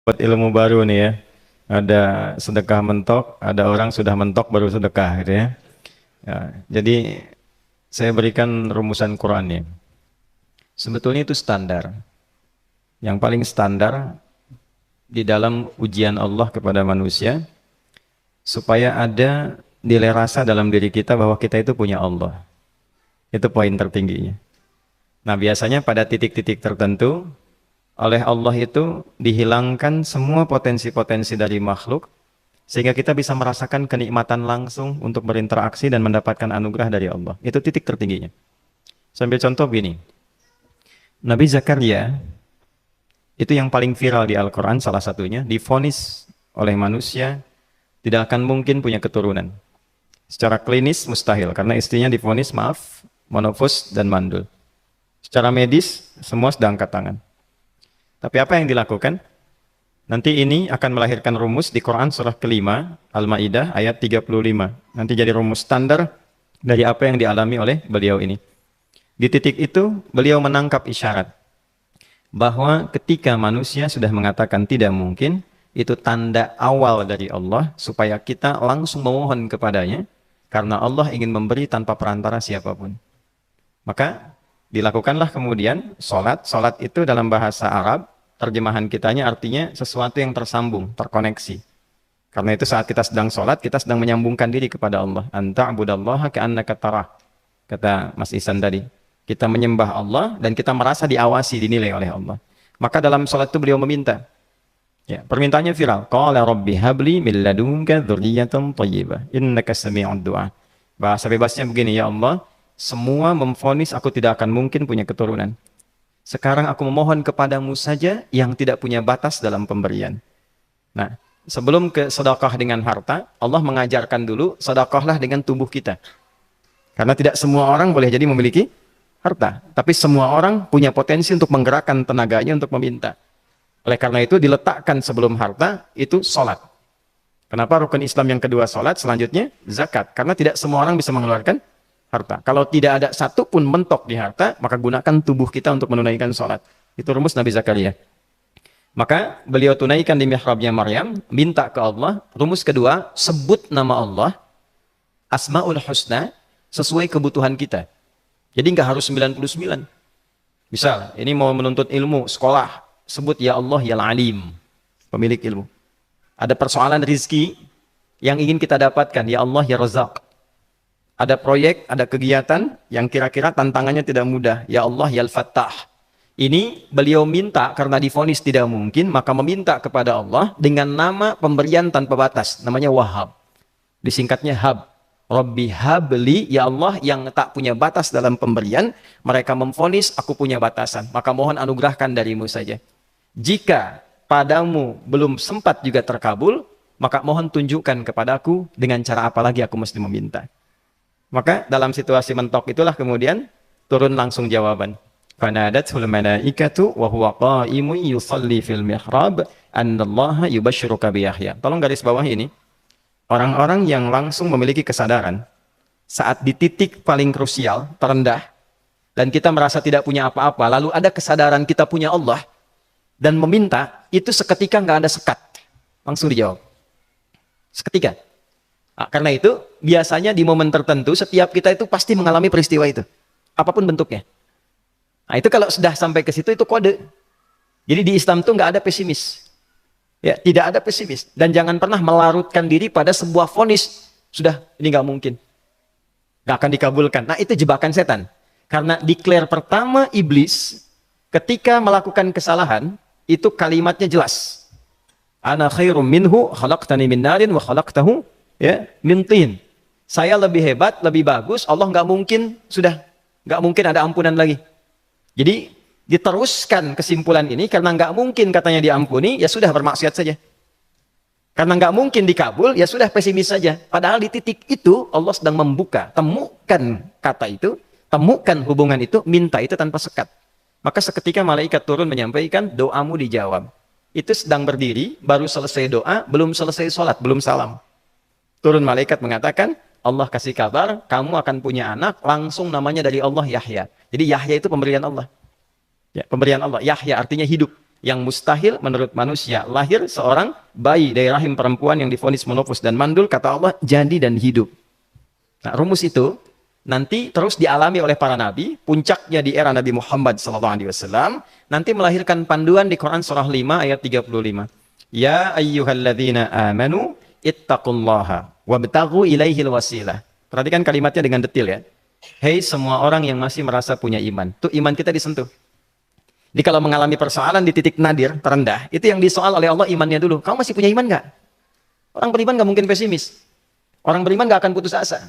Buat ilmu baru nih ya. Ada sedekah mentok, ada orang sudah mentok baru sedekah gitu ya. Ya, jadi saya berikan rumusan Qurannya. Sebetulnya itu standar. Yang paling standar di dalam ujian Allah kepada manusia supaya ada nilai rasa dalam diri kita bahwa kita itu punya Allah. Itu poin tertingginya. Nah, biasanya pada titik-titik tertentu oleh Allah itu dihilangkan semua potensi-potensi dari makhluk sehingga kita bisa merasakan kenikmatan langsung untuk berinteraksi dan mendapatkan anugerah dari Allah. Itu titik tertingginya. Sambil contoh gini, Nabi Zakaria itu yang paling viral di Al-Quran salah satunya, divonis oleh manusia tidak akan mungkin punya keturunan. Secara klinis mustahil karena istrinya divonis monofus dan mandul. Secara medis semua sedang angkat tangan. Tapi apa yang dilakukan? Nanti ini akan melahirkan rumus di Quran surah kelima, Al-Ma'idah ayat 35. Nanti jadi rumus standar dari apa yang dialami oleh beliau ini. Di titik itu, beliau menangkap isyarat bahwa ketika manusia sudah mengatakan tidak mungkin, itu tanda awal dari Allah supaya kita langsung memohon kepadanya karena Allah ingin memberi tanpa perantara siapapun. Maka dilakukanlah kemudian sholat. Sholat itu dalam bahasa Arab, terjemahan kitanya artinya sesuatu yang tersambung, terkoneksi. Karena itu saat kita sedang sholat, kita sedang menyambungkan diri kepada Allah. Anta'budallaha ka'annaka tarah. Kata Mas Ihsan tadi. Kita menyembah Allah dan kita merasa diawasi, dinilai oleh Allah. Maka dalam sholat itu beliau meminta. Ya, permintaannya viral. Qala rabbi habli min ladunka dzurriyyatan thayyibah innaka sami'ud du'a. Bahasa bebasnya begini, ya Allah, semua memvonis aku tidak akan mungkin punya keturunan. Sekarang aku memohon kepadamu saja yang tidak punya batas dalam pemberian. Nah, sebelum ke sedekah dengan harta, Allah mengajarkan dulu sedekahlah dengan tubuh kita. Karena tidak semua orang boleh jadi memiliki harta, tapi semua orang punya potensi untuk menggerakkan tenaganya untuk meminta. Oleh karena itu diletakkan sebelum harta itu sholat. Kenapa rukun Islam yang kedua sholat, selanjutnya zakat? Karena tidak semua orang bisa mengeluarkan harta. Kalau tidak ada satu pun mentok di harta, maka gunakan tubuh kita untuk menunaikan sholat. Itu rumus Nabi Zakaria. Maka beliau tunaikan di mihrabnya Maryam, minta ke Allah. Rumus kedua, sebut nama Allah, Asmaul Husna, sesuai kebutuhan kita. Jadi nggak harus 99. Misal, ini mau menuntut ilmu, sekolah, sebut ya Allah ya Alim, pemilik ilmu. Ada persoalan rizki yang ingin kita dapatkan, ya Allah ya Razak. Ada proyek, ada kegiatan yang kira-kira tantangannya tidak mudah, ya Allah ya Al-Fattah. Ini beliau minta karena divonis tidak mungkin, maka meminta kepada Allah dengan nama pemberian tanpa batas, namanya Wahhab. Disingkatnya Hab. Rabbi habli, ya Allah yang tak punya batas dalam pemberian, mereka memvonis aku punya batasan, maka mohon anugerahkan darimu saja. Jika padamu belum sempat juga terkabul, maka mohon tunjukkan kepadaku dengan cara apa lagi aku mesti meminta. Maka dalam situasi mentok itulah kemudian turun langsung jawaban. Fanadatul malaikatu wa huwa qa'imun yusalli fil mihrab annallaha yubashshiruka bi Yahya. Tolong garis bawah ini. Orang-orang yang langsung memiliki kesadaran saat di titik paling krusial, terendah, dan kita merasa tidak punya apa-apa, lalu ada kesadaran kita punya Allah, dan meminta, itu seketika nggak ada sekat. Langsung dijawab. Seketika. Nah, karena itu, biasanya di momen tertentu, setiap kita itu pasti mengalami peristiwa itu. Apapun bentuknya. Nah, itu kalau sudah sampai ke situ, itu kode. Jadi di Islam itu nggak ada pesimis. Ya, tidak ada pesimis. Dan jangan pernah melarutkan diri pada sebuah vonis. Sudah, ini nggak mungkin. Nggak akan dikabulkan. Nah, itu jebakan setan. Karena declare pertama iblis, ketika melakukan kesalahan, itu kalimatnya jelas. Ana khairum minhu, khalaqtani min narin, wa khalaqtahu ya, min tin. Saya lebih hebat, lebih bagus, Allah nggak mungkin, sudah. Nggak mungkin ada ampunan lagi. Jadi, diteruskan kesimpulan ini karena nggak mungkin katanya diampuni, ya sudah bermaksiat saja. Karena nggak mungkin dikabul, ya sudah pesimis saja. Padahal di titik itu Allah sedang membuka, temukan kata itu, temukan hubungan itu, minta itu tanpa sekat. Maka seketika malaikat turun menyampaikan doamu dijawab. Itu sedang berdiri, baru selesai doa, belum selesai sholat, belum salam. Turun malaikat mengatakan, Allah kasih kabar, kamu akan punya anak, langsung namanya dari Allah Yahya. Jadi Yahya itu pemberian Allah. Ya, pemberian Allah. Yahya artinya hidup. yang mustahil menurut manusia. Lahir seorang bayi dari rahim perempuan yang divonis menopause dan mandul, kata Allah, jadi dan hidup. Nah, rumus itu nanti terus dialami oleh para nabi, puncaknya di era Nabi Muhammad SAW, nanti melahirkan panduan di Quran surah 5 ayat 35. Ya ayyuhalladzina amanu ittaqullaha wabtaghu ilaihil wasilah. Perhatikan kalimatnya dengan detail ya. Hei semua orang yang masih merasa punya iman. Tuh iman kita disentuh. Jadi kalau mengalami persoalan di titik nadir, terendah, itu yang disoal oleh Allah imannya dulu. Kamu masih punya iman nggak? Orang beriman nggak mungkin pesimis. Orang beriman nggak akan putus asa.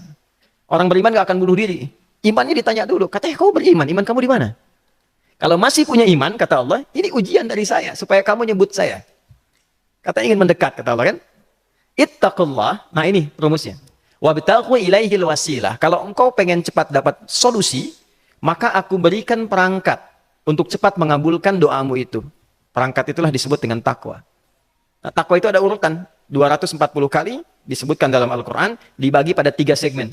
Orang beriman nggak akan bunuh diri. Imannya ditanya dulu. Katanya kau beriman, iman kamu di mana? Kalau masih punya iman, kata Allah, ini ujian dari saya, supaya kamu nyebut saya. Katanya ingin mendekat, kata Allah kan? Ittaqullah, nah ini rumusnya. Wabtaghu ilaihil wasilah. Kalau engkau pengen cepat dapat solusi, maka aku berikan perangkat untuk cepat mengabulkan doamu itu. Perangkat itulah disebut dengan takwa. Nah, takwa itu ada urutan. 240 kali disebutkan dalam Al-Quran, dibagi pada 3 segmen.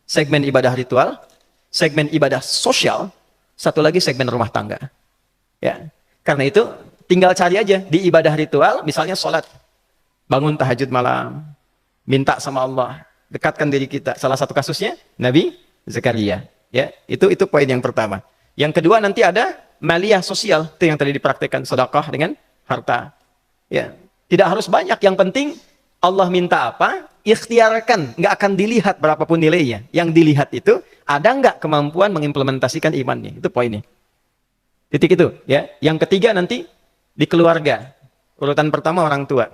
Segmen ibadah ritual, segmen ibadah sosial, satu lagi segmen rumah tangga. Ya, karena itu tinggal cari aja di ibadah ritual, misalnya sholat, bangun tahajud malam, minta sama Allah, dekatkan diri kita. Salah satu kasusnya Nabi Zakaria. Ya, itu poin yang pertama. Yang kedua nanti ada maliyah sosial, itu yang tadi dipraktikkan, sedekah dengan harta. Ya, tidak harus banyak, yang penting Allah minta apa, ikhtiarkan, nggak akan dilihat berapapun nilainya. Yang dilihat itu ada nggak kemampuan mengimplementasikan imannya, itu poinnya. Titik itu, ya. Yang ketiga nanti di keluarga. Urutan pertama orang tua.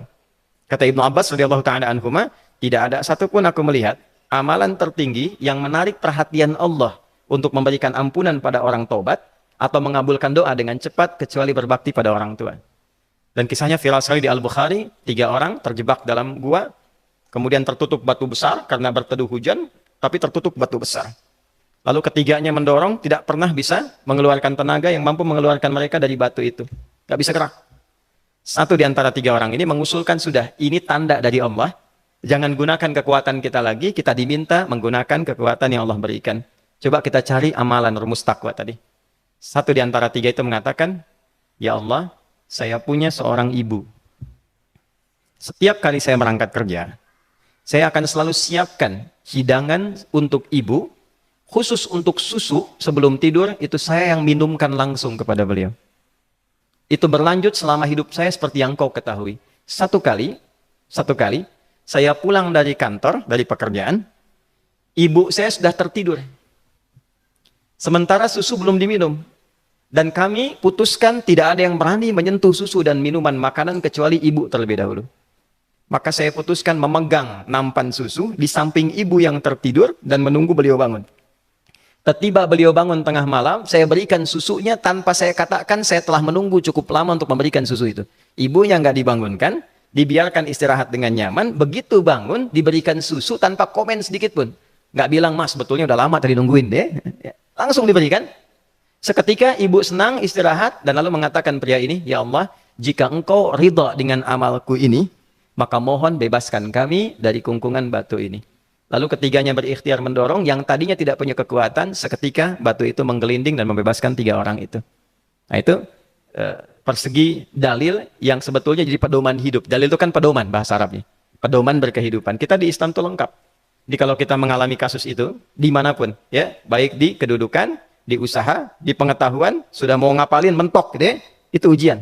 Kata Ibnu Abbas radhiyallahu taala anhuma, tidak ada satupun aku melihat amalan tertinggi yang menarik perhatian Allah untuk memberikan ampunan pada orang taubat atau mengabulkan doa dengan cepat kecuali berbakti pada orang tua. Dan kisahnya viral sekali di Al-Bukhari, 3 orang terjebak dalam gua, kemudian tertutup batu besar karena berteduh hujan, tapi tertutup batu besar. Lalu ketiganya mendorong, tidak pernah bisa mengeluarkan tenaga yang mampu mengeluarkan mereka dari batu itu. Gak bisa gerak. Satu di antara 3 orang ini mengusulkan, sudah, ini tanda dari Allah, jangan gunakan kekuatan kita lagi, kita diminta menggunakan kekuatan yang Allah berikan. Coba kita cari amalan rumus takwa tadi. Satu di antara 3 itu mengatakan, ya Allah, saya punya seorang ibu. Setiap kali saya berangkat kerja, saya akan selalu siapkan hidangan untuk ibu, khusus untuk susu sebelum tidur, itu saya yang minumkan langsung kepada beliau. Itu berlanjut selama hidup saya seperti yang kau ketahui. Satu kali, saya pulang dari kantor, dari pekerjaan, ibu saya sudah tertidur. Sementara susu belum diminum. Dan kami putuskan tidak ada yang berani menyentuh susu dan minuman makanan kecuali ibu terlebih dahulu. Maka saya putuskan memegang nampan susu di samping ibu yang tertidur dan menunggu beliau bangun. Tiba beliau bangun tengah malam, saya berikan susunya tanpa saya katakan saya telah menunggu cukup lama untuk memberikan susu itu. Ibunya nggak dibangunkan, dibiarkan istirahat dengan nyaman, begitu bangun diberikan susu tanpa komen sedikit pun. Nggak bilang, mas betulnya udah lama tadi nungguin deh. Langsung diberikan. Seketika ibu senang istirahat dan lalu mengatakan pria ini, ya Allah, jika engkau ridha dengan amalku ini, maka mohon bebaskan kami dari kungkungan batu ini. Lalu ketiganya berikhtiar mendorong, yang tadinya tidak punya kekuatan, seketika batu itu menggelinding dan membebaskan 3 orang itu. Nah itu persegi dalil yang sebetulnya jadi pedoman hidup. Dalil itu kan pedoman bahasa Arabnya. Pedoman berkehidupan. Kita di Islam itu lengkap. Jadi kalau kita mengalami kasus itu, dimanapun, ya, baik di kedudukan, di usaha, di pengetahuan, sudah mau ngapalin, mentok, gitu ya, itu ujian.